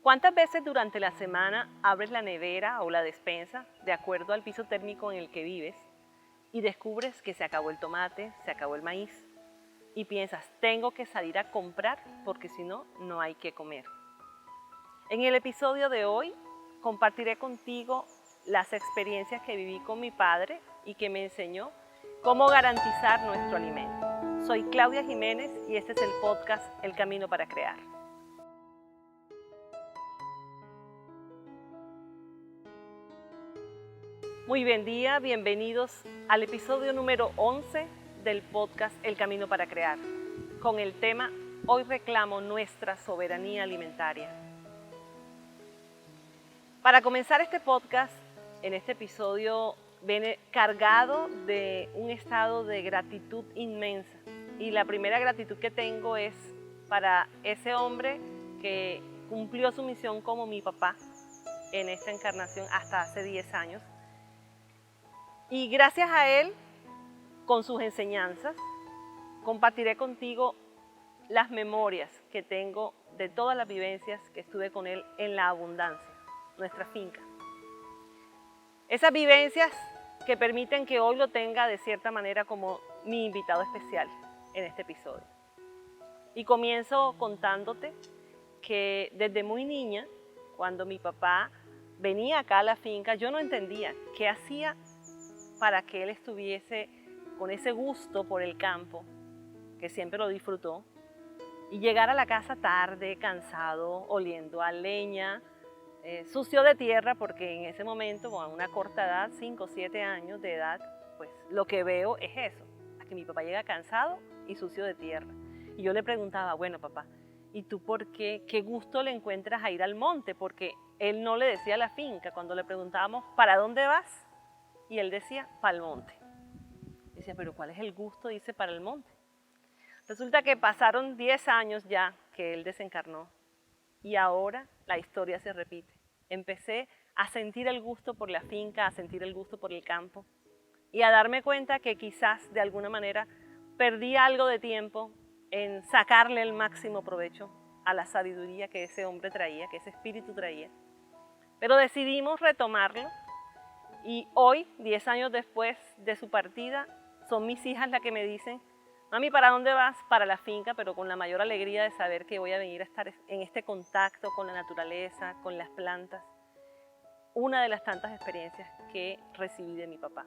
¿Cuántas veces durante la semana abres la nevera o la despensa de acuerdo al piso térmico en el que vives y descubres que se acabó el tomate, se acabó el maíz y piensas, tengo que salir a comprar porque si no, no hay que comer? En el episodio de hoy compartiré contigo las experiencias que viví con mi padre y que me enseñó cómo garantizar nuestro alimento. Soy Claudia Jiménez y este es el podcast El Camino para Crear. Muy buen día, bienvenidos al episodio número 11 del podcast El Camino para Crear, con el tema Hoy reclamo nuestra soberanía alimentaria. Para comenzar este podcast, en este episodio viene cargado de un estado de gratitud inmensa. Y la primera gratitud que tengo es para ese hombre que cumplió su misión como mi papá en esta encarnación hasta hace 10 años. Y gracias a él, con sus enseñanzas, compartiré contigo las memorias que tengo de todas las vivencias que estuve con él en La Abundancia, nuestra finca. Esas vivencias que permiten que hoy lo tenga de cierta manera como mi invitado especial en este episodio. Y comienzo contándote que desde muy niña, cuando mi papá venía acá a la finca, yo no entendía qué hacía para que él estuviese con ese gusto por el campo, que siempre lo disfrutó, y llegar a la casa tarde, cansado, oliendo a leña, sucio de tierra, porque en ese momento, a una corta edad, 5 o 7 años de edad, pues lo que veo es eso, a que mi papá llega cansado y sucio de tierra. Y yo le preguntaba, bueno papá, ¿y tú por qué? ¿Qué gusto le encuentras a ir al monte? Porque él no le decía a la finca, cuando le preguntábamos, ¿para dónde vas? Y él decía, para el monte. Decía, pero ¿cuál es el gusto? Dice, para el monte. Resulta que pasaron 10 años ya que él desencarnó y ahora la historia se repite. Empecé a sentir el gusto por la finca, a sentir el gusto por el campo y a darme cuenta que quizás de alguna manera perdí algo de tiempo en sacarle el máximo provecho a la sabiduría que ese hombre traía, que ese espíritu traía. Pero decidimos retomarlo. Y hoy, 10 años después de su partida, son mis hijas las que me dicen, mami, ¿para dónde vas? Para la finca, pero con la mayor alegría de saber que voy a venir a estar en este contacto con la naturaleza, con las plantas. Una de las tantas experiencias que recibí de mi papá.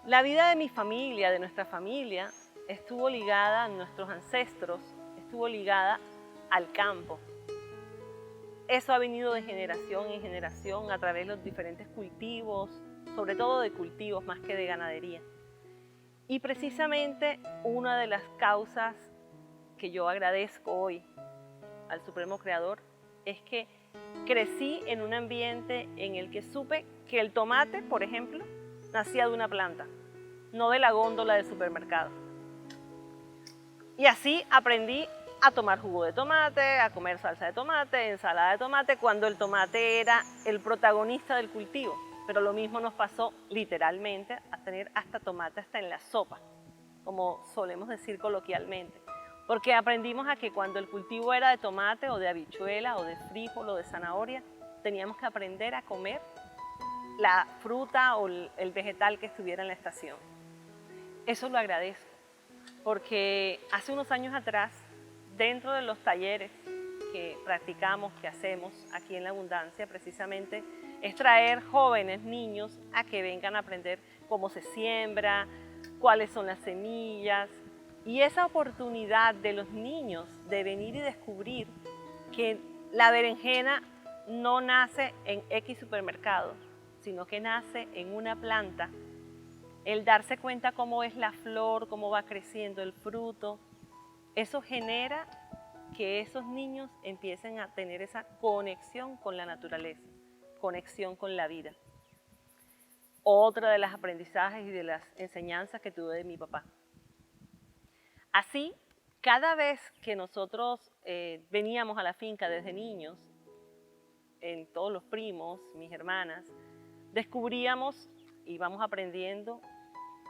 La vida de mi familia, de nuestra familia, estuvo ligada a nuestros ancestros, estuvo ligada al campo. Eso ha venido de generación en generación a través de los diferentes cultivos, sobre todo de cultivos más que de ganadería. Y precisamente una de las causas que yo agradezco hoy al Supremo Creador es que crecí en un ambiente en el que supe que el tomate, por ejemplo, nacía de una planta, no de la góndola del supermercado. Y así aprendí a tomar jugo de tomate, a comer salsa de tomate, ensalada de tomate, cuando el tomate era el protagonista del cultivo. Pero lo mismo nos pasó literalmente a tener hasta tomate hasta en la sopa, como solemos decir coloquialmente. Porque aprendimos a que cuando el cultivo era de tomate o de habichuela o de frijol o de zanahoria, teníamos que aprender a comer la fruta o el vegetal que estuviera en la estación. Eso lo agradezco, porque hace unos años atrás, dentro de los talleres que practicamos, que hacemos aquí en La Abundancia, precisamente es traer jóvenes, niños, a que vengan a aprender cómo se siembra, cuáles son las semillas. Y esa oportunidad de los niños de venir y descubrir que la berenjena no nace en X supermercado, sino que nace en una planta, el darse cuenta cómo es la flor, cómo va creciendo el fruto, eso genera que esos niños empiecen a tener esa conexión con la naturaleza, conexión con la vida. Otra de las aprendizajes y de las enseñanzas que tuve de mi papá. Así, cada vez que nosotros veníamos a la finca desde niños, en todos los primos, mis hermanas, descubríamos, íbamos aprendiendo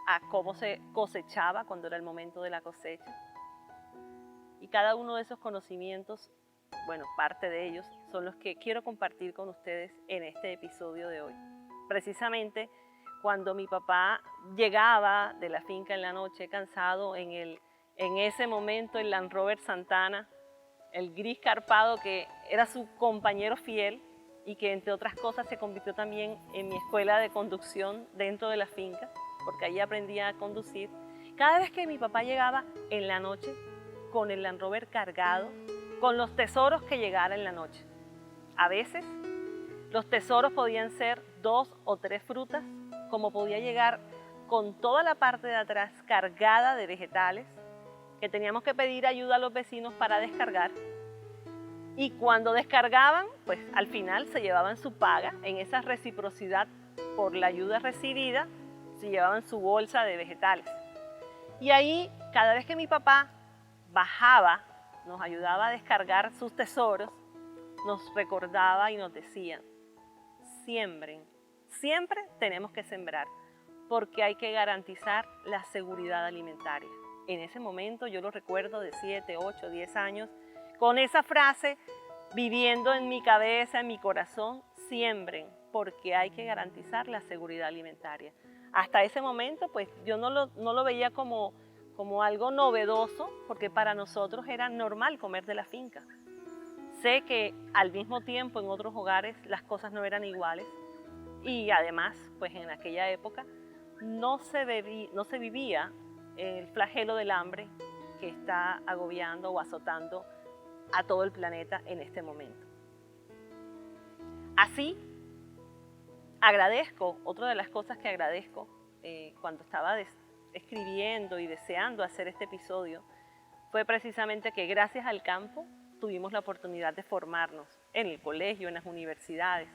a cómo se cosechaba cuando era el momento de la cosecha. Y cada uno de esos conocimientos bueno, parte de ellos, son los que quiero compartir con ustedes en este episodio de hoy. Precisamente cuando mi papá llegaba de la finca en la noche cansado, en ese momento el Land Rover Santana, el gris carpado que era su compañero fiel y que entre otras cosas se convirtió también en mi escuela de conducción dentro de la finca, porque ahí aprendí a conducir. Cada vez que mi papá llegaba en la noche con el Land Rover cargado, con los tesoros que llegara en la noche. A veces los tesoros podían ser 2 o 3 frutas, como podía llegar con toda la parte de atrás cargada de vegetales, que teníamos que pedir ayuda a los vecinos para descargar. Y cuando descargaban, pues al final se llevaban su paga, en esa reciprocidad por la ayuda recibida, se llevaban su bolsa de vegetales. Y ahí, cada vez que mi papá bajaba, nos ayudaba a descargar sus tesoros, nos recordaba y nos decía: siembren, siempre tenemos que sembrar, porque hay que garantizar la seguridad alimentaria. En ese momento yo lo recuerdo de 7, 8, 10 años, con esa frase viviendo en mi cabeza, en mi corazón: siembren, porque hay que garantizar la seguridad alimentaria. Hasta ese momento, pues yo no lo veía como algo novedoso, porque para nosotros era normal comer de la finca. Sé que al mismo tiempo en otros hogares las cosas no eran iguales y además, pues en aquella época no se vivía el flagelo del hambre que está agobiando o azotando a todo el planeta en este momento. Así, otra de las cosas que agradezco cuando estaba escribiendo y deseando hacer este episodio, fue precisamente que gracias al campo tuvimos la oportunidad de formarnos en el colegio, en las universidades,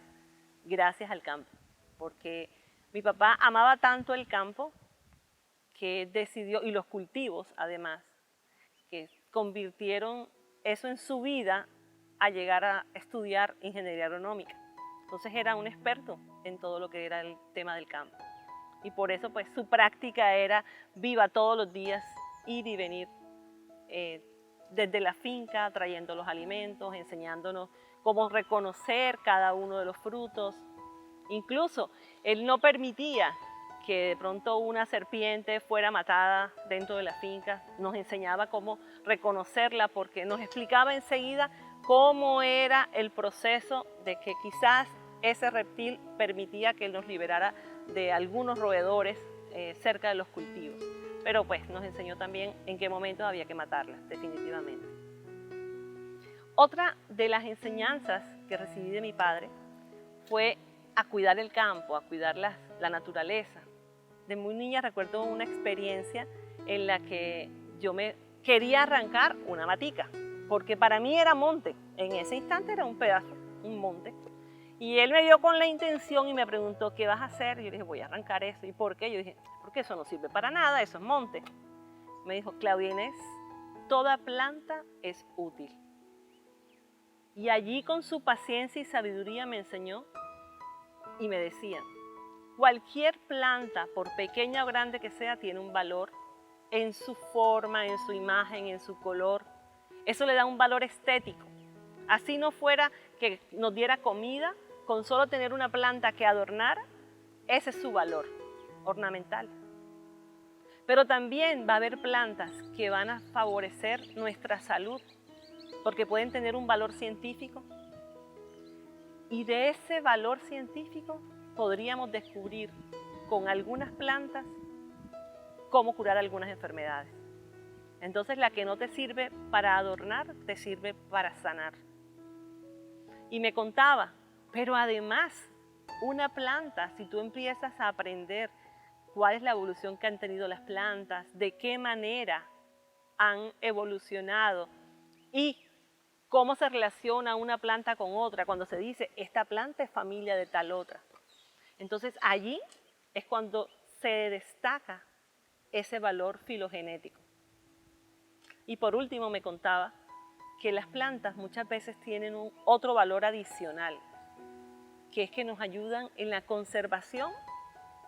gracias al campo, porque mi papá amaba tanto el campo que decidió, y los cultivos además, que convirtieron eso en su vida a llegar a estudiar ingeniería agronómica. Entonces era un experto en todo lo que era el tema del campo. Y por eso pues su práctica era viva todos los días, ir y venir desde la finca, trayendo los alimentos, enseñándonos cómo reconocer cada uno de los frutos. Incluso él no permitía que de pronto una serpiente fuera matada dentro de la finca, nos enseñaba cómo reconocerla, porque nos explicaba enseguida cómo era el proceso de que quizás ese reptil permitía que él nos liberara de algunos roedores cerca de los cultivos. Pero pues nos enseñó también en qué momentos había que matarlas, definitivamente. Otra de las enseñanzas que recibí de mi padre fue a cuidar el campo, a cuidar la naturaleza. De muy niña recuerdo una experiencia en la que yo me quería arrancar una matica, porque para mí era monte, en ese instante era un pedazo, un monte. Y él me vio con la intención y me preguntó: ¿qué vas a hacer? Y yo le dije: voy a arrancar eso. ¿Y por qué? Yo dije: porque eso no sirve para nada, eso es monte. Me dijo: Claudia Inés, toda planta es útil. Y allí con su paciencia y sabiduría me enseñó y me decía: cualquier planta, por pequeña o grande que sea, tiene un valor en su forma, en su imagen, en su color. Eso le da un valor estético. Así no fuera que nos diera comida, con solo tener una planta que adornara, ese es su valor ornamental. Pero también va a haber plantas que van a favorecer nuestra salud, porque pueden tener un valor científico. Y de ese valor científico podríamos descubrir con algunas plantas cómo curar algunas enfermedades. Entonces la que no te sirve para adornar, te sirve para sanar. Y me contaba, pero además, una planta, si tú empiezas a aprender cuál es la evolución que han tenido las plantas, de qué manera han evolucionado y cómo se relaciona una planta con otra, cuando se dice esta planta es familia de tal otra. Entonces allí es cuando se destaca ese valor filogenético. Y por último me contaba que las plantas muchas veces tienen otro valor adicional, que es que nos ayudan en la conservación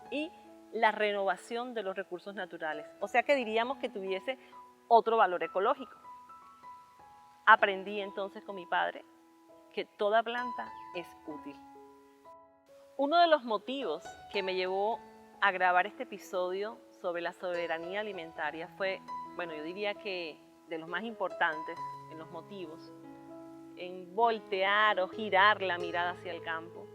y la renovación de los recursos naturales. O sea que diríamos que tuviese otro valor ecológico. aprendí entonces con mi padre que toda planta es útil. Uno de los motivos que me llevó a grabar este episodio sobre la soberanía alimentaria fue, yo diría que de los más importantes en los motivos, en voltear o girar la mirada hacia el campo,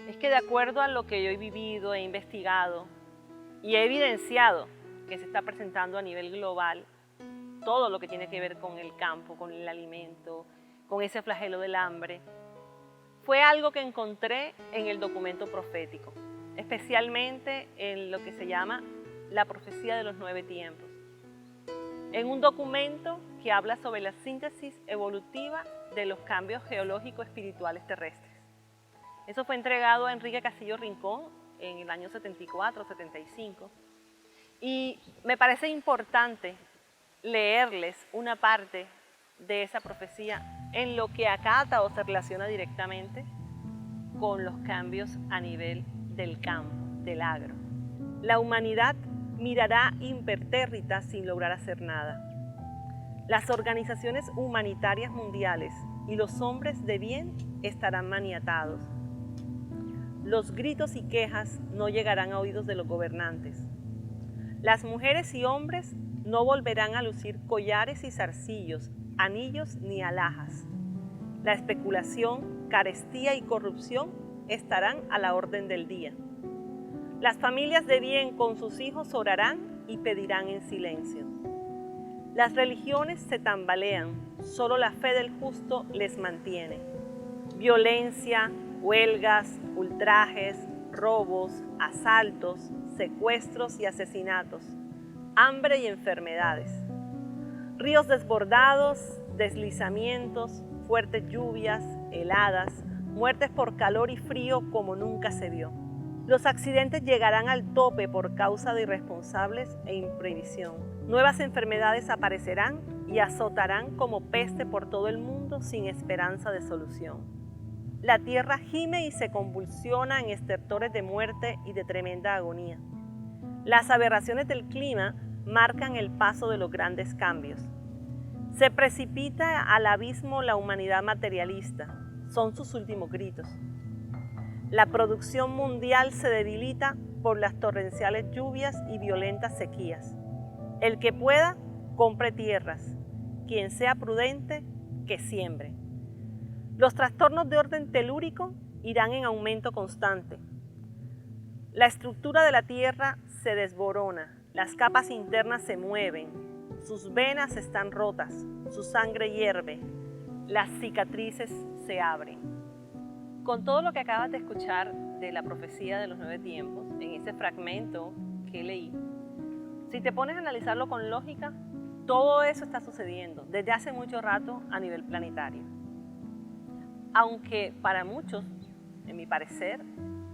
es que de acuerdo a lo que yo he vivido, he investigado y he evidenciado que se está presentando a nivel global, todo lo que tiene que ver con el campo, con el alimento, con ese flagelo del hambre, fue algo que encontré en el documento profético, especialmente en lo que se llama la profecía de los 9 tiempos. En un documento que habla sobre la síntesis evolutiva de los cambios geológicos espirituales terrestres. Eso fue entregado a Enrique Castillo Rincón en el año 74-75. Y me parece importante leerles una parte de esa profecía en lo que acata o se relaciona directamente con los cambios a nivel del campo, del agro. La humanidad mirará impertérrita sin lograr hacer nada. Las organizaciones humanitarias mundiales y los hombres de bien estarán maniatados. Los gritos y quejas no llegarán a oídos de los gobernantes. Las mujeres y hombres no volverán a lucir collares y zarcillos, anillos ni alhajas. La especulación, carestía y corrupción estarán a la orden del día. Las familias de bien con sus hijos orarán y pedirán en silencio. Las religiones se tambalean, solo la fe del justo les mantiene. Violencia, huelgas, ultrajes, robos, asaltos, secuestros y asesinatos, hambre y enfermedades. Ríos desbordados, deslizamientos, fuertes lluvias, heladas, muertes por calor y frío como nunca se vio. Los accidentes llegarán al tope por causa de irresponsables e imprevisión. Nuevas enfermedades aparecerán y azotarán como peste por todo el mundo sin esperanza de solución. La tierra gime y se convulsiona en estertores de muerte y de tremenda agonía. Las aberraciones del clima marcan el paso de los grandes cambios. Se precipita al abismo la humanidad materialista. Son sus últimos gritos. La producción mundial se debilita por las torrenciales lluvias y violentas sequías. El que pueda, compre tierras. Quien sea prudente, que siembre. Los trastornos de orden telúrico irán en aumento constante. La estructura de la tierra se desborona, las capas internas se mueven, sus venas están rotas, su sangre hierve, las cicatrices se abren. Con todo lo que acabas de escuchar de la profecía de los 9 tiempos, en ese fragmento que leí, si te pones a analizarlo con lógica, todo eso está sucediendo desde hace mucho rato a nivel planetario. Aunque para muchos, en mi parecer,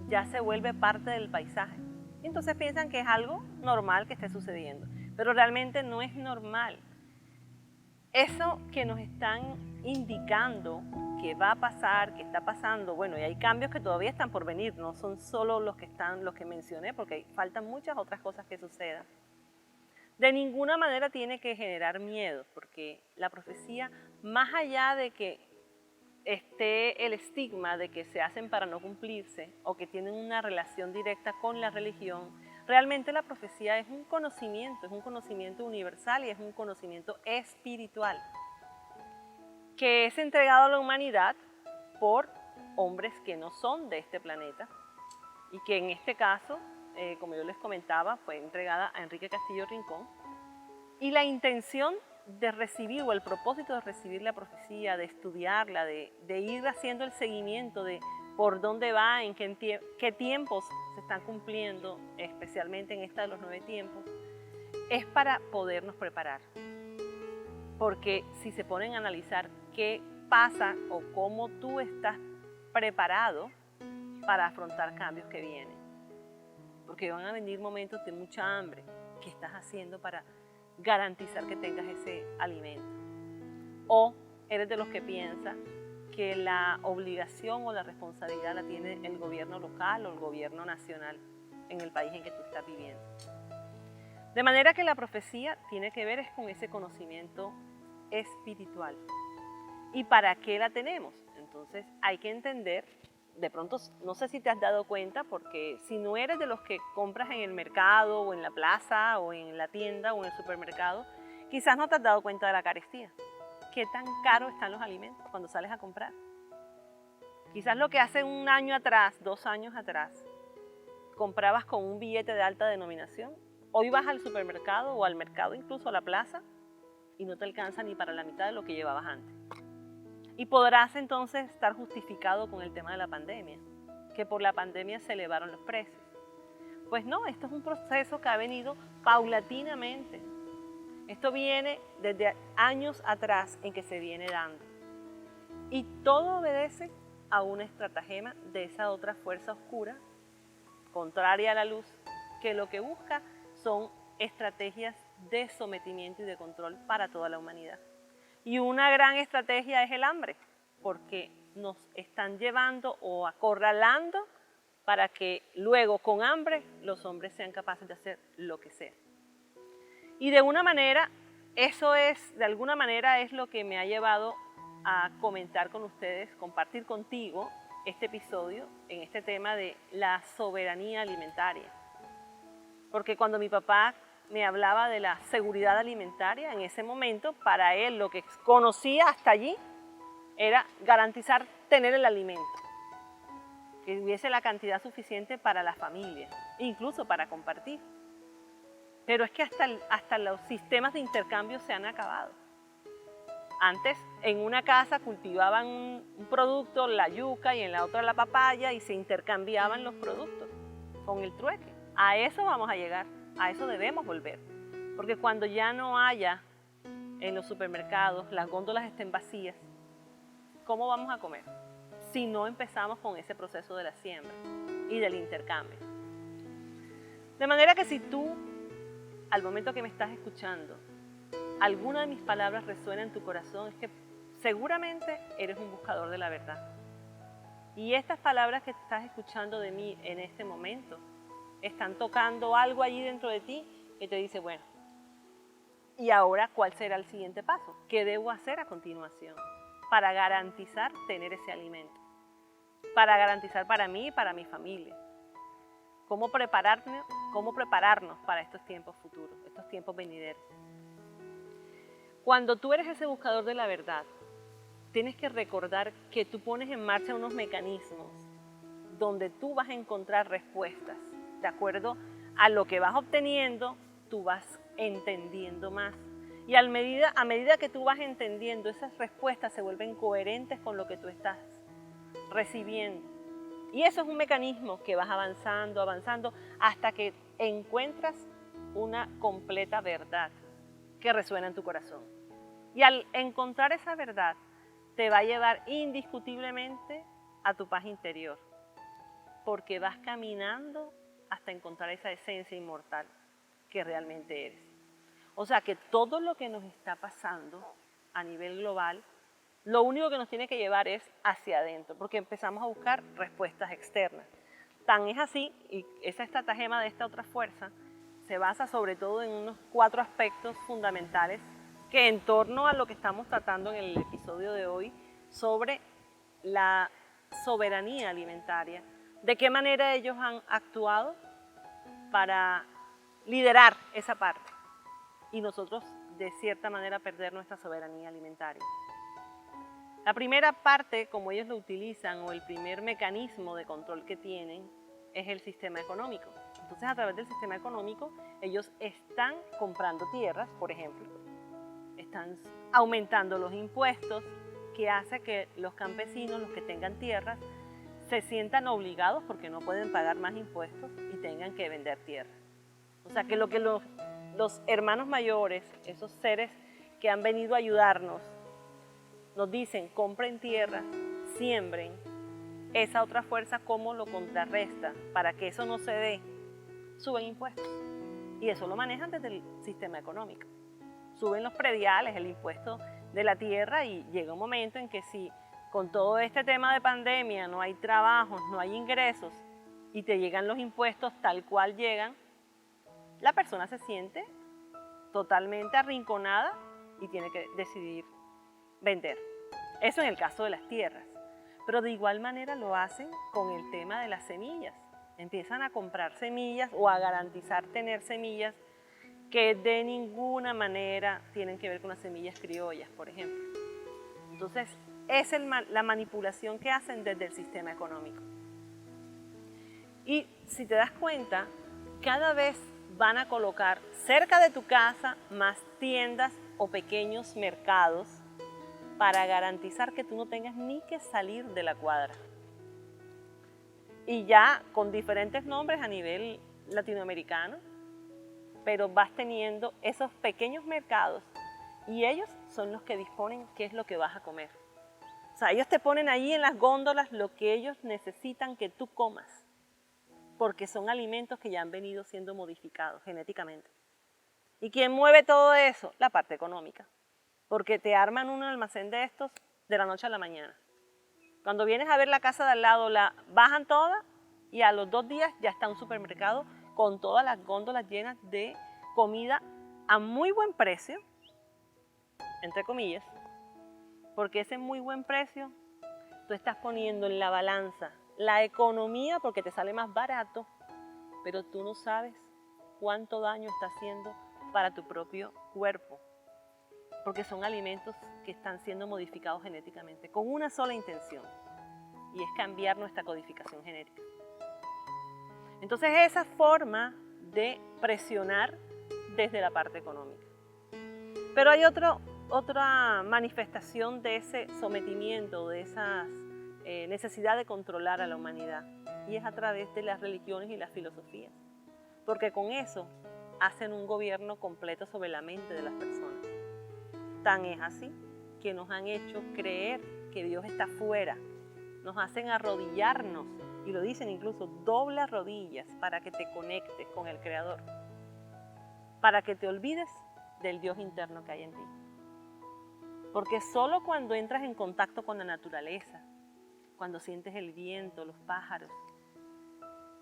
ya se vuelve parte del paisaje. Entonces piensan que es algo normal que esté sucediendo, pero realmente no es normal. Eso que nos están indicando que va a pasar, que está pasando, y hay cambios que todavía están por venir, no son solo los que mencioné, porque faltan muchas otras cosas que sucedan. De ninguna manera tiene que generar miedo, porque la profecía, más allá de que esté el estigma de que se hacen para no cumplirse o que tienen una relación directa con la religión, realmente la profecía es un conocimiento universal y es un conocimiento espiritual que es entregado a la humanidad por hombres que no son de este planeta y que en este caso, como yo les comentaba, fue entregada a Enrique Castillo Rincón. Y la intención de recibir, o el propósito de recibir la profecía, de estudiarla, de ir haciendo el seguimiento de por dónde va, en qué tiempos se están cumpliendo, especialmente en esta de los 9 tiempos, es para podernos preparar. Porque si se ponen a analizar qué pasa o cómo tú estás preparado para afrontar cambios que vienen. Porque van a venir momentos de mucha hambre. ¿Qué estás haciendo para garantizar que tengas ese alimento? ¿O eres de los que piensa que la obligación o la responsabilidad la tiene el gobierno local o el gobierno nacional en el país en que tú estás viviendo? De manera que la profecía tiene que ver es con ese conocimiento espiritual. y para qué la tenemos. Entonces hay que entender, de pronto no sé si te has dado cuenta, porque si no eres de los que compras en el mercado o en la plaza o en la tienda o en el supermercado, quizás no te has dado cuenta de la carestía. ¿Qué tan caros están los alimentos cuando sales a comprar? Quizás lo que hace un año atrás, 2 años atrás, comprabas con un billete de alta denominación, hoy vas al supermercado o al mercado, incluso a la plaza, y no te alcanza ni para la mitad de lo que llevabas antes. Y podrás entonces estar justificado con el tema de la pandemia, que por la pandemia se elevaron los precios. Pues no, esto es un proceso que ha venido paulatinamente. Esto viene desde años atrás en que se viene dando. Y todo obedece a una estratagema de esa otra fuerza oscura, contraria a la luz, que lo que busca son estrategias de sometimiento y de control para toda la humanidad. Y una gran estrategia es el hambre, porque nos están llevando o acorralando para que luego con hambre los hombres sean capaces de hacer lo que sea. Y de alguna manera es lo que me ha llevado a comentar con ustedes, compartir contigo este episodio en este tema de la soberanía alimentaria. Porque cuando mi papá me hablaba de la seguridad alimentaria, en ese momento, para él lo que conocía hasta allí era garantizar tener el alimento, que hubiese la cantidad suficiente para la familia, incluso para compartir. Pero es que hasta los sistemas de intercambio se han acabado. Antes, en una casa cultivaban un producto, la yuca, y en la otra la papaya, y se intercambiaban los productos con el trueque. A eso vamos a llegar, a eso debemos volver. Porque cuando ya no haya en los supermercados, las góndolas estén vacías, ¿cómo vamos a comer? Si no empezamos con ese proceso de la siembra y del intercambio. De manera que si tú, al momento que me estás escuchando, alguna de mis palabras resuena en tu corazón, es que seguramente eres un buscador de la verdad. Y estas palabras que estás escuchando de mí en este momento están tocando algo allí dentro de ti que te dice, bueno, ¿y ahora cuál será el siguiente paso? ¿Qué debo hacer a continuación para garantizar tener ese alimento? Para garantizar para mí y para mi familia. ¿Cómo prepararnos para estos tiempos futuros, estos tiempos venideros? Cuando tú eres ese buscador de la verdad, tienes que recordar que tú pones en marcha unos mecanismos donde tú vas a encontrar respuestas. De acuerdo a lo que vas obteniendo, tú vas entendiendo más. Y a medida que tú vas entendiendo, esas respuestas se vuelven coherentes con lo que tú estás recibiendo. Y eso es un mecanismo que vas avanzando, hasta que encuentras una completa verdad que resuena en tu corazón. Y al encontrar esa verdad, te va a llevar indiscutiblemente a tu paz interior, porque vas caminando hasta encontrar esa esencia inmortal que realmente eres. O sea que todo lo que nos está pasando a nivel global, lo único que nos tiene que llevar es hacia adentro, porque empezamos a buscar respuestas externas. Tan es así, y esa estratagema de esta otra fuerza se basa sobre todo en unos 4 aspectos fundamentales que en torno a lo que estamos tratando en el episodio de hoy sobre la soberanía alimentaria, de qué manera ellos han actuado para liderar esa parte y nosotros de cierta manera perder nuestra soberanía alimentaria. La primera parte, como ellos lo utilizan, o el primer mecanismo de control que tienen, es el sistema económico. Entonces, a través del sistema económico, ellos están comprando tierras, por ejemplo, están aumentando los impuestos, que hace que los campesinos, los que tengan tierras, se sientan obligados porque no pueden pagar más impuestos y tengan que vender tierra. O sea que lo que los hermanos mayores, esos seres que han venido a ayudarnos, nos dicen, compren tierra, siembren, esa otra fuerza, ¿cómo lo contrarresta? Para que eso no se dé, suben impuestos. Y eso lo manejan desde el sistema económico. Suben los prediales, el impuesto de la tierra, y llega un momento en que si con todo este tema de pandemia no hay trabajos, no hay ingresos, y te llegan los impuestos tal cual llegan, la persona se siente totalmente arrinconada y tiene que decidir vender. Eso en el caso de las tierras. Pero de igual manera lo hacen con el tema de las semillas. Empiezan a comprar semillas o a garantizar tener semillas que de ninguna manera tienen que ver con las semillas criollas, por ejemplo. Entonces, es la manipulación que hacen desde el sistema económico. Y si te das cuenta, cada vez van a colocar cerca de tu casa más tiendas o pequeños mercados para garantizar que tú no tengas ni que salir de la cuadra. Y ya con diferentes nombres a nivel latinoamericano, pero vas teniendo esos pequeños mercados y ellos son los que disponen qué es lo que vas a comer. O sea, ellos te ponen ahí en las góndolas lo que ellos necesitan que tú comas, porque son alimentos que ya han venido siendo modificados genéticamente. ¿Y quién mueve todo eso? La parte económica, porque te arman un almacén de estos de la noche a la mañana. Cuando vienes a ver la casa de al lado, la bajan toda y a los 2 días ya está un supermercado con todas las góndolas llenas de comida a muy buen precio, entre comillas, porque ese muy buen precio tú estás poniendo en la balanza la economía porque te sale más barato, pero tú no sabes cuánto daño está haciendo para tu propio cuerpo, porque son alimentos que están siendo modificados genéticamente con una sola intención, y es cambiar nuestra codificación genética. Entonces, esa forma de presionar desde la parte económica. Pero hay otra manifestación de ese sometimiento, de esa necesidad de controlar a la humanidad, y es a través de las religiones y las filosofías, porque con eso hacen un gobierno completo sobre la mente de las personas. Tan es así que nos han hecho creer que Dios está fuera, nos hacen arrodillarnos, y lo dicen incluso, dobla rodillas para que te conectes con el Creador, para que te olvides del Dios interno que hay en ti. Porque solo cuando entras en contacto con la naturaleza, cuando sientes el viento, los pájaros,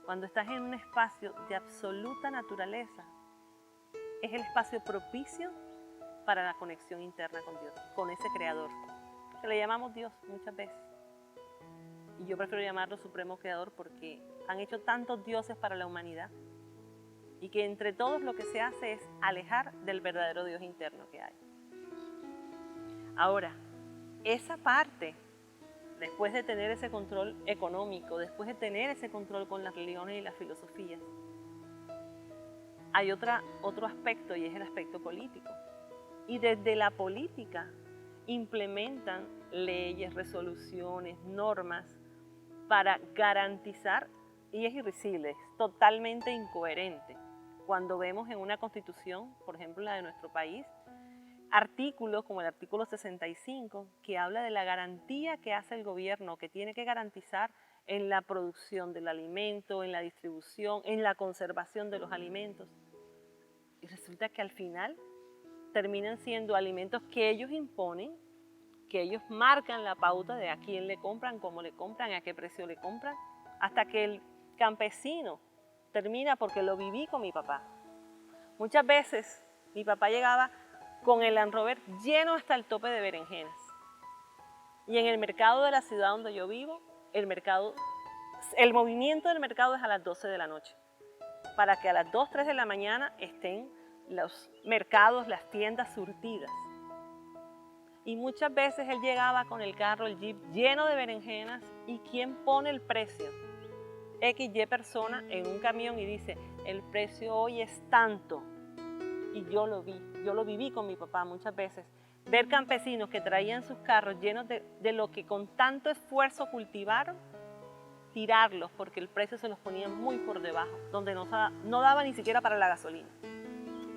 cuando estás en un espacio de absoluta naturaleza, es el espacio propicio para la conexión interna con Dios, con ese Creador, que le llamamos Dios muchas veces. Y yo prefiero llamarlo Supremo Creador porque han hecho tantos dioses para la humanidad y que entre todos lo que se hace es alejar del verdadero Dios interno que hay. Ahora, esa parte, después de tener ese control económico, después de tener ese control con las religiones y las filosofías, hay otro aspecto, y es el aspecto político. Y desde la política implementan leyes, resoluciones, normas para garantizar, y es irrisible, es totalmente incoherente. Cuando vemos en una constitución, por ejemplo la de nuestro país, artículos como el artículo 65, que habla de la garantía que hace el gobierno, que tiene que garantizar en la producción del alimento, en la distribución, en la conservación de los alimentos. Y resulta que al final terminan siendo alimentos que ellos imponen, que ellos marcan la pauta de a quién le compran, cómo le compran, a qué precio le compran, hasta que el campesino termina, porque lo viví con mi papá. Muchas veces mi papá llegaba con el Land Rover lleno hasta el tope de berenjenas. Y en el mercado de la ciudad donde yo vivo, el movimiento del mercado es a las 12 de la noche, para que a las 2, 3 de la mañana estén los mercados, las tiendas surtidas. Y muchas veces él llegaba con el carro, el jeep lleno de berenjenas, y ¿quién pone el precio? XY persona en un camión y dice, el precio hoy es tanto. Y yo lo viví con mi papá muchas veces. Ver campesinos que traían sus carros llenos de lo que con tanto esfuerzo cultivaron, tirarlos porque el precio se los ponía muy por debajo, donde no daba ni siquiera para la gasolina.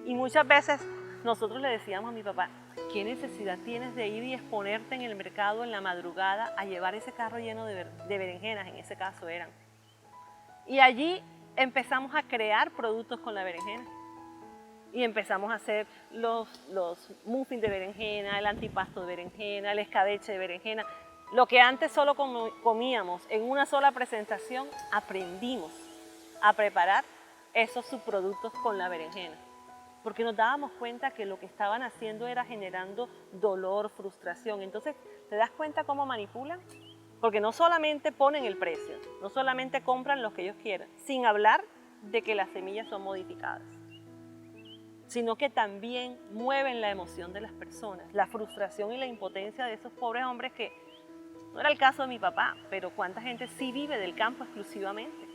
Y muchas veces nosotros le decíamos a mi papá, ¿qué necesidad tienes de ir y exponerte en el mercado en la madrugada a llevar ese carro lleno de berenjenas? En ese caso eran. Y allí empezamos a crear productos con la berenjena. Y empezamos a hacer los muffins de berenjena, el antipasto de berenjena, el escabeche de berenjena. Lo que antes solo comíamos en una sola presentación, aprendimos a preparar esos subproductos con la berenjena. porque nos dábamos cuenta que lo que estaban haciendo era generando dolor, frustración. Entonces, ¿te das cuenta cómo manipulan? Porque no solamente ponen el precio, no solamente compran lo que ellos quieran, sin hablar de que las semillas son modificadas, sino que también mueven la emoción de las personas, la frustración y la impotencia de esos pobres hombres que, no era el caso de mi papá, pero cuánta gente sí vive del campo exclusivamente.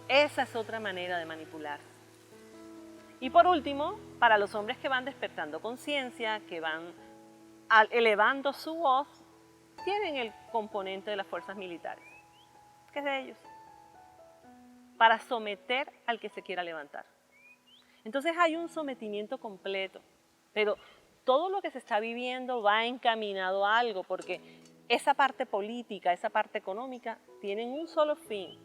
Esa es otra manera de manipular. Y por último, para los hombres que van despertando conciencia, que van elevando su voz, tienen el componente de las fuerzas militares, que es de ellos, para someter al que se quiera levantar. Entonces hay un sometimiento completo, pero todo lo que se está viviendo va encaminado a algo, porque esa parte política, esa parte económica, tienen un solo fin,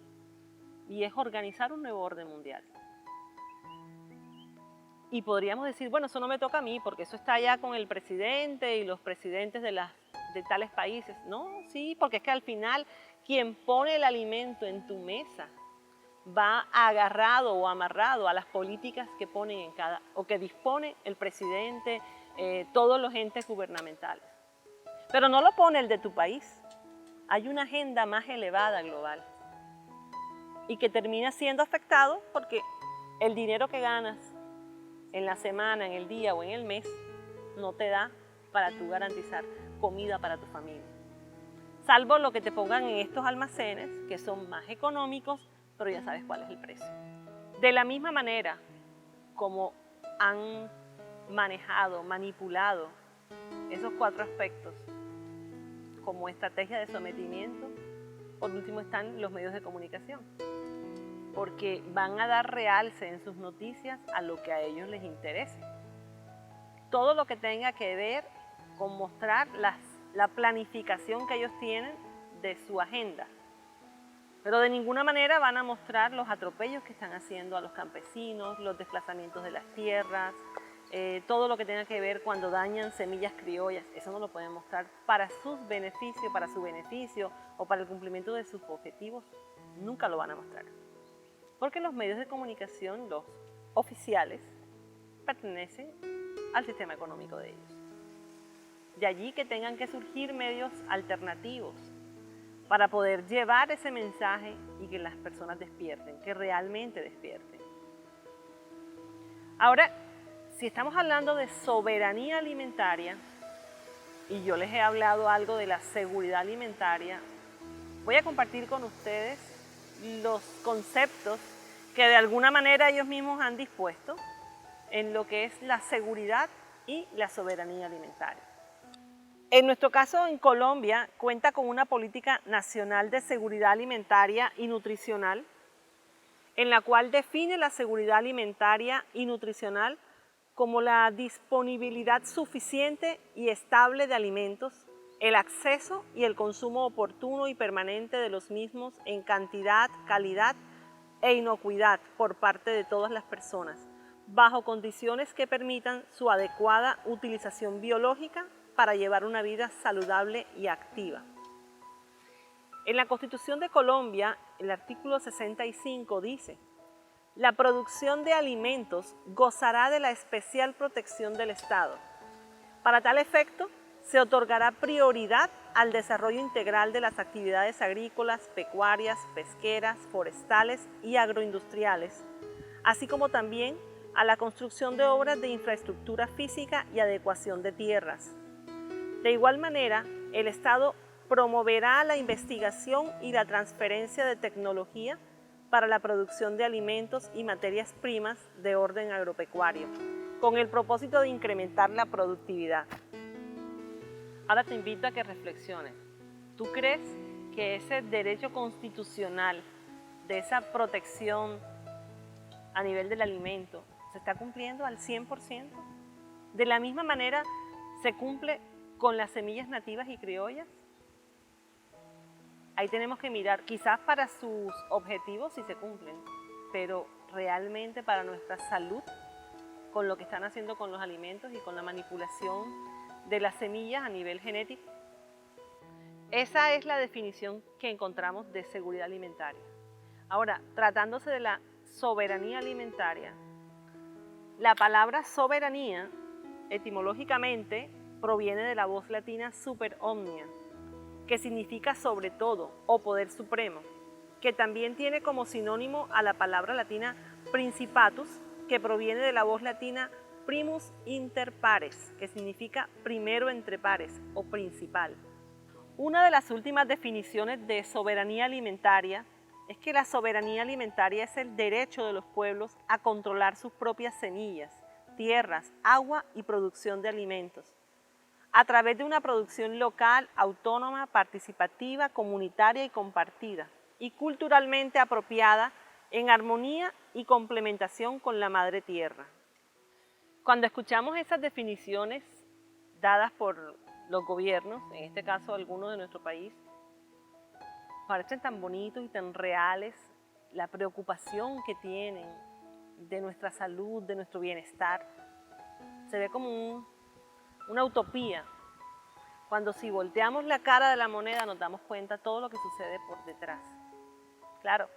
y es organizar un nuevo orden mundial. Y podríamos decir, bueno, eso no me toca a mí, porque eso está allá con el presidente y los presidentes de tales países. No, sí, porque es que al final quien pone el alimento en tu mesa va agarrado o amarrado a las políticas que ponen o que dispone el presidente, todos los entes gubernamentales. Pero no lo pone el de tu país. Hay una agenda más elevada global y que termina siendo afectado porque el dinero que ganas en la semana, en el día o en el mes no te da para tú garantizar comida para tu familia. Salvo lo que te pongan en estos almacenes que son más económicos, pero ya sabes cuál es el precio. De la misma manera como han manejado, manipulado esos 4 aspectos como estrategia de sometimiento, por último están los medios de comunicación, porque van a dar realce en sus noticias a lo que a ellos les interese. Todo lo que tenga que ver con mostrar la planificación que ellos tienen de su agenda. Pero de ninguna manera van a mostrar los atropellos que están haciendo a los campesinos, los desplazamientos de las tierras, todo lo que tenga que ver cuando dañan semillas criollas. Eso no lo pueden mostrar para sus beneficios, para su beneficio o para el cumplimiento de sus objetivos. Nunca lo van a mostrar. Porque los medios de comunicación, los oficiales, pertenecen al sistema económico de ellos. De allí que tengan que surgir medios alternativos para poder llevar ese mensaje y que las personas despierten, que realmente despierten. Ahora, si estamos hablando de soberanía alimentaria, y yo les he hablado algo de la seguridad alimentaria, voy a compartir con ustedes los conceptos que de alguna manera ellos mismos han dispuesto en lo que es la seguridad y la soberanía alimentaria. En nuestro caso, en Colombia, cuenta con una política nacional de seguridad alimentaria y nutricional, en la cual define la seguridad alimentaria y nutricional como la disponibilidad suficiente y estable de alimentos, el acceso y el consumo oportuno y permanente de los mismos en cantidad, calidad e inocuidad por parte de todas las personas, bajo condiciones que permitan su adecuada utilización biológica para llevar una vida saludable y activa. En la Constitución de Colombia, el artículo 65 dice: la producción de alimentos gozará de la especial protección del Estado. Para tal efecto, se otorgará prioridad al desarrollo integral de las actividades agrícolas, pecuarias, pesqueras, forestales y agroindustriales, así como también a la construcción de obras de infraestructura física y adecuación de tierras. De igual manera, el Estado promoverá la investigación y la transferencia de tecnología para la producción de alimentos y materias primas de orden agropecuario, con el propósito de incrementar la productividad. Ahora te invito a que reflexiones. ¿Tú crees que ese derecho constitucional de esa protección a nivel del alimento se está cumpliendo al 100%? De la misma manera, ¿se cumple con las semillas nativas y criollas? Ahí tenemos que mirar, quizás para sus objetivos sí se cumplen, pero realmente para nuestra salud, con lo que están haciendo con los alimentos y con la manipulación de las semillas a nivel genético. Esa es la definición que encontramos de seguridad alimentaria. Ahora, tratándose de la soberanía alimentaria, La palabra soberanía, etimológicamente, proviene de la voz latina super omnia, que significa sobre todo o poder supremo, que también tiene como sinónimo a la palabra latina principatus, que proviene de la voz latina primus inter pares, que significa primero entre pares o principal. Una de las últimas definiciones de soberanía alimentaria es que la soberanía alimentaria es el derecho de los pueblos a controlar sus propias semillas, tierras, agua y producción de alimentos, a través de una producción local, autónoma, participativa, comunitaria y compartida, y culturalmente apropiada en armonía y complementación con la madre tierra. Cuando escuchamos esas definiciones dadas por los gobiernos, en este caso algunos de nuestro país, parecen tan bonitos y tan reales, la preocupación que tienen de nuestra salud, de nuestro bienestar, se ve como una utopía, cuando si volteamos la cara de la moneda nos damos cuenta de todo lo que sucede por detrás. Claro,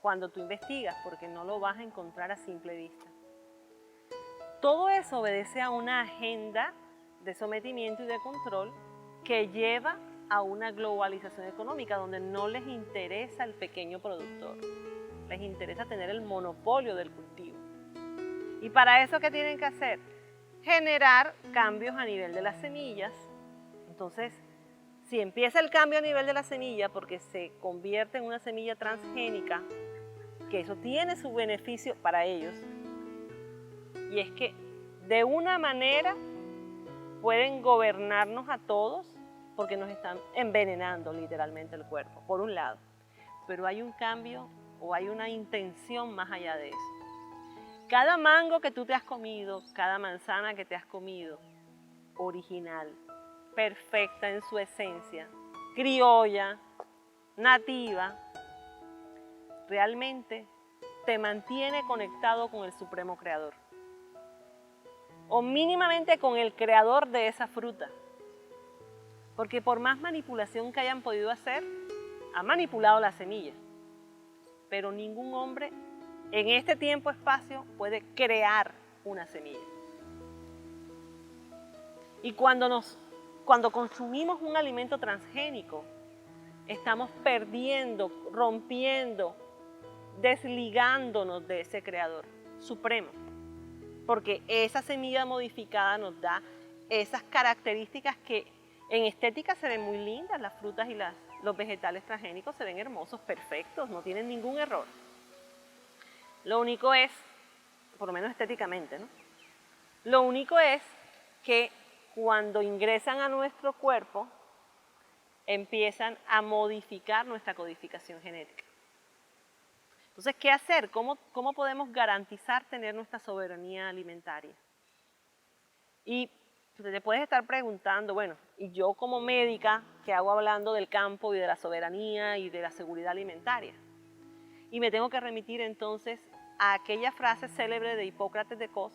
cuando tú investigas, porque no lo vas a encontrar a simple vista. Todo eso obedece a una agenda de sometimiento y de control que lleva a una globalización económica donde no les interesa el pequeño productor, les interesa tener el monopolio del cultivo. Y para eso, ¿qué tienen que hacer? Generar cambios a nivel de las semillas. Entonces, si empieza el cambio a nivel de la semilla porque se convierte en una semilla transgénica, que eso tiene su beneficio para ellos, y es que de una manera pueden gobernarnos a todos porque nos están envenenando literalmente el cuerpo, por un lado. Pero hay un cambio o hay una intención más allá de eso. Cada mango que tú te has comido, cada manzana que te has comido, original, perfecta en su esencia, criolla, nativa, realmente te mantiene conectado con el Supremo Creador. O mínimamente con el creador de esa fruta. Porque por más manipulación que hayan podido hacer, han manipulado la semilla. Pero ningún hombre en este tiempo-espacio puede crear una semilla. Y cuando consumimos un alimento transgénico, estamos perdiendo, rompiendo, desligándonos de ese creador supremo. Porque esa semilla modificada nos da esas características que en estética se ven muy lindas, las frutas y los vegetales transgénicos se ven hermosos, perfectos, no tienen ningún error. Lo único es, por lo menos estéticamente, ¿no? Lo único es que cuando ingresan a nuestro cuerpo, empiezan a modificar nuestra codificación genética. Entonces, ¿qué hacer? ¿Cómo podemos garantizar tener nuestra soberanía alimentaria? Y te puedes estar preguntando, bueno, y yo como médica, ¿qué hago hablando del campo y de la soberanía y de la seguridad alimentaria? Y me tengo que remitir entonces a aquella frase célebre de Hipócrates de Cos,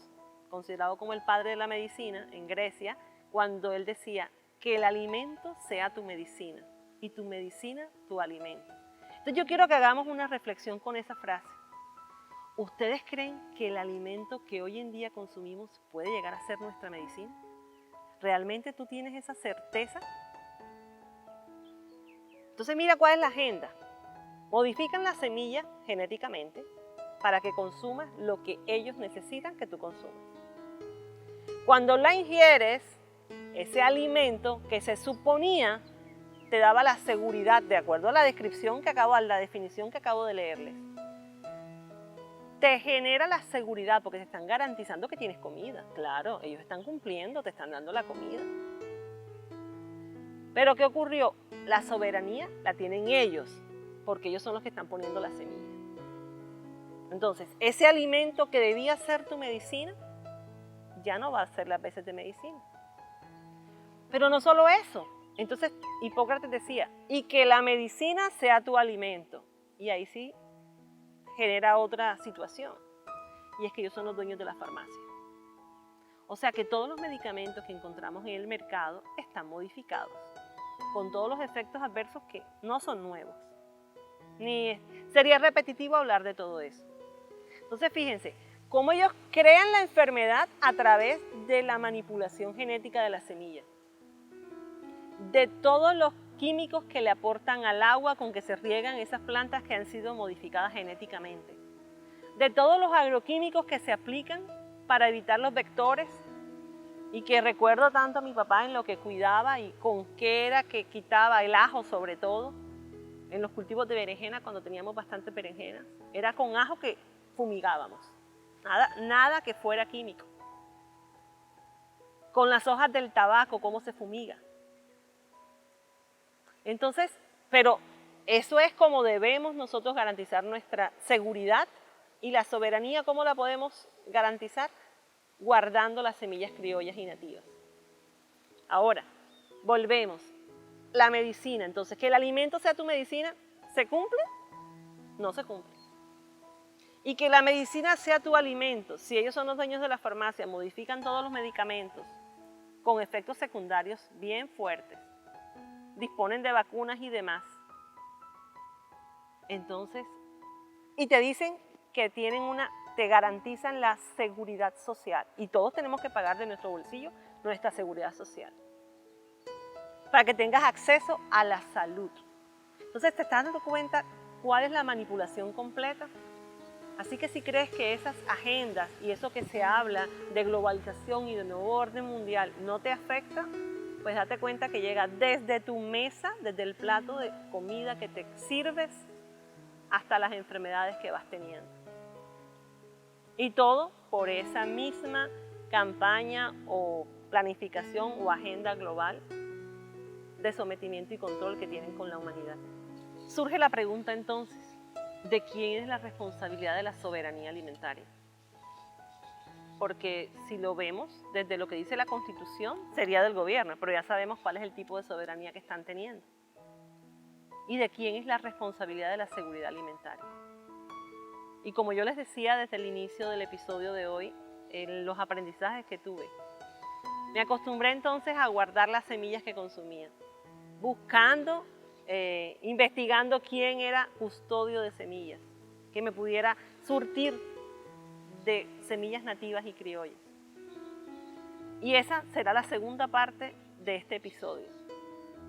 considerado como el padre de la medicina en Grecia, cuando él decía que el alimento sea tu medicina y tu medicina tu alimento. Entonces yo quiero que hagamos una reflexión con esa frase. ¿Ustedes creen que el alimento que hoy en día consumimos puede llegar a ser nuestra medicina? ¿Realmente tú tienes esa certeza? Entonces mira cuál es la agenda. Modifican la semilla genéticamente para que consumas lo que ellos necesitan que tú consumas. Cuando la ingieres, ese alimento que se suponía te daba la seguridad, de acuerdo a la definición que acabo de leerles, te genera la seguridad porque te están garantizando que tienes comida. Claro, ellos están cumpliendo, te están dando la comida. Pero ¿qué ocurrió? La soberanía la tienen ellos, porque ellos son los que están poniendo la semilla. Entonces, ese alimento que debía ser tu medicina, ya no va a ser las veces de medicina. Pero no solo eso. Entonces, Hipócrates decía, y que la medicina sea tu alimento. Y ahí sí genera otra situación. Y es que ellos son los dueños de la farmacia. O sea que todos los medicamentos que encontramos en el mercado están modificados, con todos los efectos adversos que no son nuevos. Sería repetitivo hablar de todo eso. Entonces, fíjense, cómo ellos crean la enfermedad a través de la manipulación genética de la semilla, de todos los químicos que le aportan al agua con que se riegan esas plantas que han sido modificadas genéticamente, de todos los agroquímicos que se aplican para evitar los vectores, y que recuerdo tanto a mi papá en lo que cuidaba y con qué era que quitaba el ajo, sobre todo en los cultivos de berenjena, cuando teníamos bastante berenjenas, era con ajo que fumigábamos, nada que fuera químico. Con las hojas del tabaco, cómo se fumiga. Entonces, pero eso es como debemos nosotros garantizar nuestra seguridad, y la soberanía, ¿cómo la podemos garantizar? Guardando las semillas criollas y nativas. Ahora, volvemos. La medicina, entonces, que el alimento sea tu medicina, ¿se cumple? No se cumple. Y que la medicina sea tu alimento, si ellos son los dueños de la farmacia, modifican todos los medicamentos con efectos secundarios bien fuertes, disponen de vacunas y demás. Entonces, y te dicen que te garantizan la seguridad social, y todos tenemos que pagar de nuestro bolsillo nuestra seguridad social para que tengas acceso a la salud. Entonces, ¿te estás dando cuenta cuál es la manipulación completa? Así que si crees que esas agendas y eso que se habla de globalización y de nuevo orden mundial no te afecta, pues date cuenta que llega desde tu mesa, desde el plato de comida que te sirves, hasta las enfermedades que vas teniendo. Y todo por esa misma campaña o planificación o agenda global de sometimiento y control que tienen con la humanidad. Surge la pregunta entonces, ¿de quién es la responsabilidad de la soberanía alimentaria? Porque si lo vemos desde lo que dice la Constitución, sería del gobierno, pero ya sabemos cuál es el tipo de soberanía que están teniendo. ¿Y de quién es la responsabilidad de la seguridad alimentaria? Y como yo les decía desde el inicio del episodio de hoy, en los aprendizajes que tuve, me acostumbré entonces a guardar las semillas que consumía, buscando, investigando quién era custodio de semillas, que me pudiera surtir de semillas nativas y criollas. Y esa será la segunda parte de este episodio,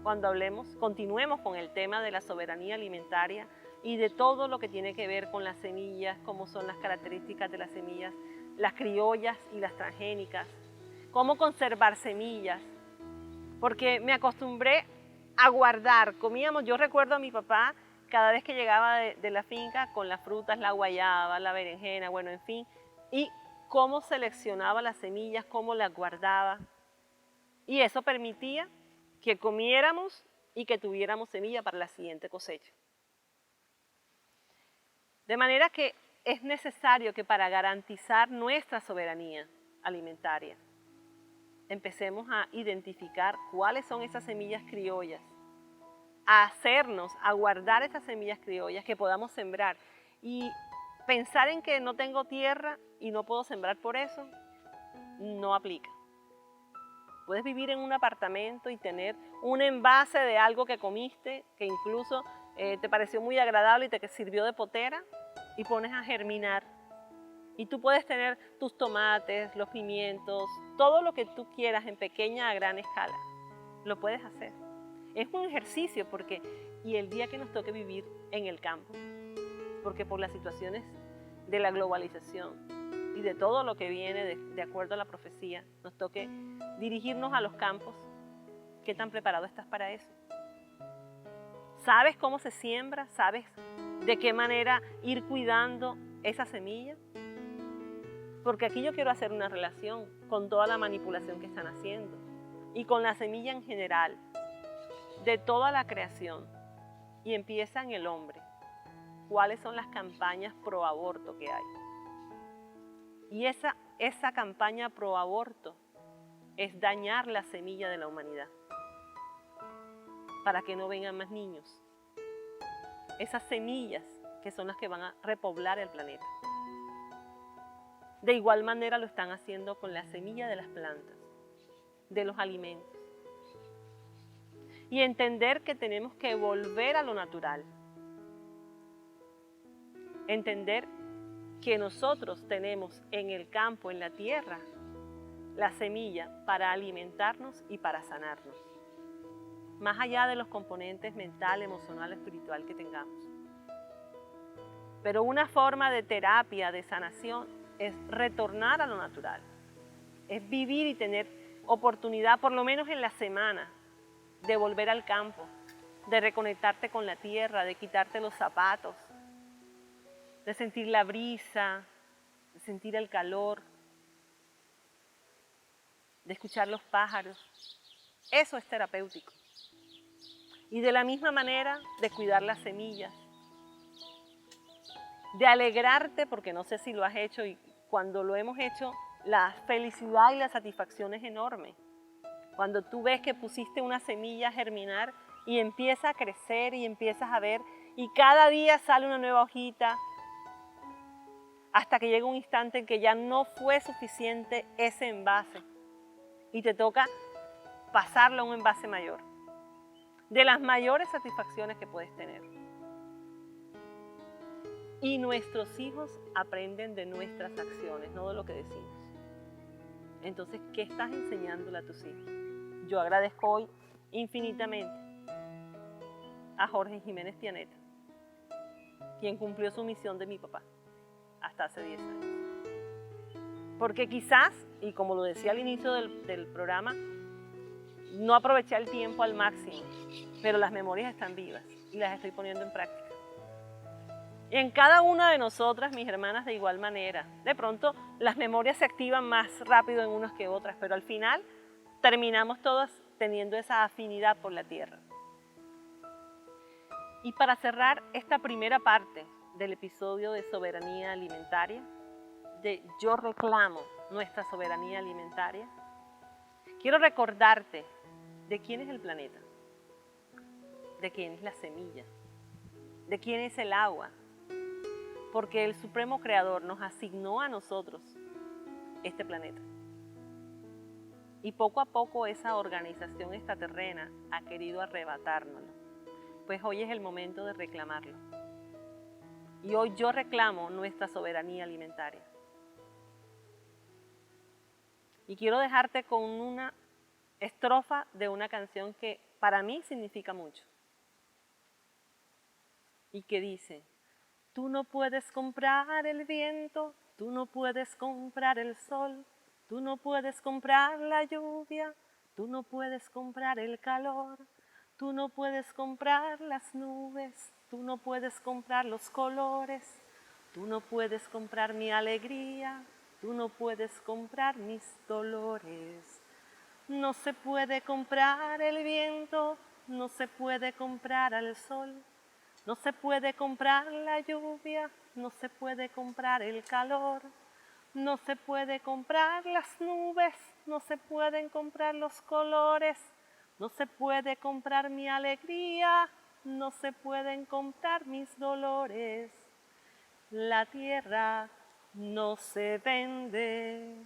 cuando continuemos con el tema de la soberanía alimentaria y de todo lo que tiene que ver con las semillas, cómo son las características de las semillas, las criollas y las transgénicas, cómo conservar semillas, porque me acostumbré a guardar. Yo recuerdo a mi papá cada vez que llegaba de la finca con las frutas, la guayaba, la berenjena, bueno, en fin, y cómo seleccionaba las semillas, cómo las guardaba, y eso permitía que comiéramos y que tuviéramos semilla para la siguiente cosecha. De manera que es necesario que para garantizar nuestra soberanía alimentaria, empecemos a identificar cuáles son esas semillas criollas, a guardar esas semillas criollas que podamos sembrar, y pensar en que no tengo tierra y no puedo sembrar por eso, no aplica. Puedes vivir en un apartamento y tener un envase de algo que comiste, que incluso te pareció muy agradable y te sirvió de potera, y pones a germinar. Y tú puedes tener tus tomates, los pimientos, todo lo que tú quieras en pequeña a gran escala. Lo puedes hacer. Es un ejercicio y el día que nos toque vivir en el campo, porque por las situaciones de la globalización y de todo lo que viene de acuerdo a la profecía, nos toque dirigirnos a los campos, ¿qué tan preparado estás para eso? ¿Sabes cómo se siembra? ¿Sabes de qué manera ir cuidando esa semilla? Porque aquí yo quiero hacer una relación con toda la manipulación que están haciendo y con la semilla en general de toda la creación, y empieza en el hombre. ¿Cuáles son las campañas pro aborto que hay? Y esa campaña pro aborto es dañar la semilla de la humanidad para que no vengan más niños. Esas semillas que son las que van a repoblar el planeta. De igual manera lo están haciendo con la semilla de las plantas, de los alimentos. Y entender que tenemos que volver a lo natural. Entender que nosotros tenemos en el campo, en la tierra, la semilla para alimentarnos y para sanarnos, más allá de los componentes mental, emocional, espiritual que tengamos. Pero una forma de terapia, de sanación, es retornar a lo natural, es vivir y tener oportunidad, por lo menos en la semana, de volver al campo, de reconectarte con la tierra, de quitarte los zapatos, de sentir la brisa, de sentir el calor, de escuchar los pájaros. Eso es terapéutico. Y de la misma manera, de cuidar las semillas, de alegrarte, porque no sé si lo has hecho y cuando lo hemos hecho, la felicidad y la satisfacción es enorme. Cuando tú ves que pusiste una semilla a germinar y empieza a crecer y empiezas a ver y cada día sale una nueva hojita hasta que llega un instante en que ya no fue suficiente ese envase y te toca pasarlo a un envase mayor. De las mayores satisfacciones que puedes tener. Y nuestros hijos aprenden de nuestras acciones, no de lo que decimos. Entonces, ¿qué estás enseñándole a tus hijos? Yo agradezco hoy infinitamente a Jorge Jiménez Pianeta, quien cumplió su misión de mi papá hasta hace 10 años. Porque quizás, y como lo decía al inicio del programa, no aproveché el tiempo al máximo, pero las memorias están vivas y las estoy poniendo en práctica. Y en cada una de nosotras, mis hermanas, de igual manera. De pronto, las memorias se activan más rápido en unas que otras, pero al final terminamos todas teniendo esa afinidad por la tierra. Y para cerrar esta primera parte del episodio de soberanía alimentaria, de Yo reclamo nuestra soberanía alimentaria, quiero recordarte de quién es el planeta, de quién es la semilla, de quién es el agua, porque el Supremo Creador nos asignó a nosotros este planeta. Y poco a poco esa organización extraterrena ha querido arrebatárnoslo. Pues hoy es el momento de reclamarlo. Y hoy yo reclamo nuestra soberanía alimentaria. Y quiero dejarte con una estrofa de una canción que para mí significa mucho. Y que dice: tú no puedes comprar el viento, tú no puedes comprar el sol, tú no puedes comprar la lluvia, tú no puedes comprar el calor, tú no puedes comprar las nubes, tú no puedes comprar los colores, tú no puedes comprar mi alegría, tú no puedes comprar mis dolores. No se puede comprar el viento, no se puede comprar al sol, no se puede comprar la lluvia, no se puede comprar el calor, no se puede comprar las nubes, no se pueden comprar los colores, no se puede comprar mi alegría, no se pueden comprar mis dolores. La tierra no se vende.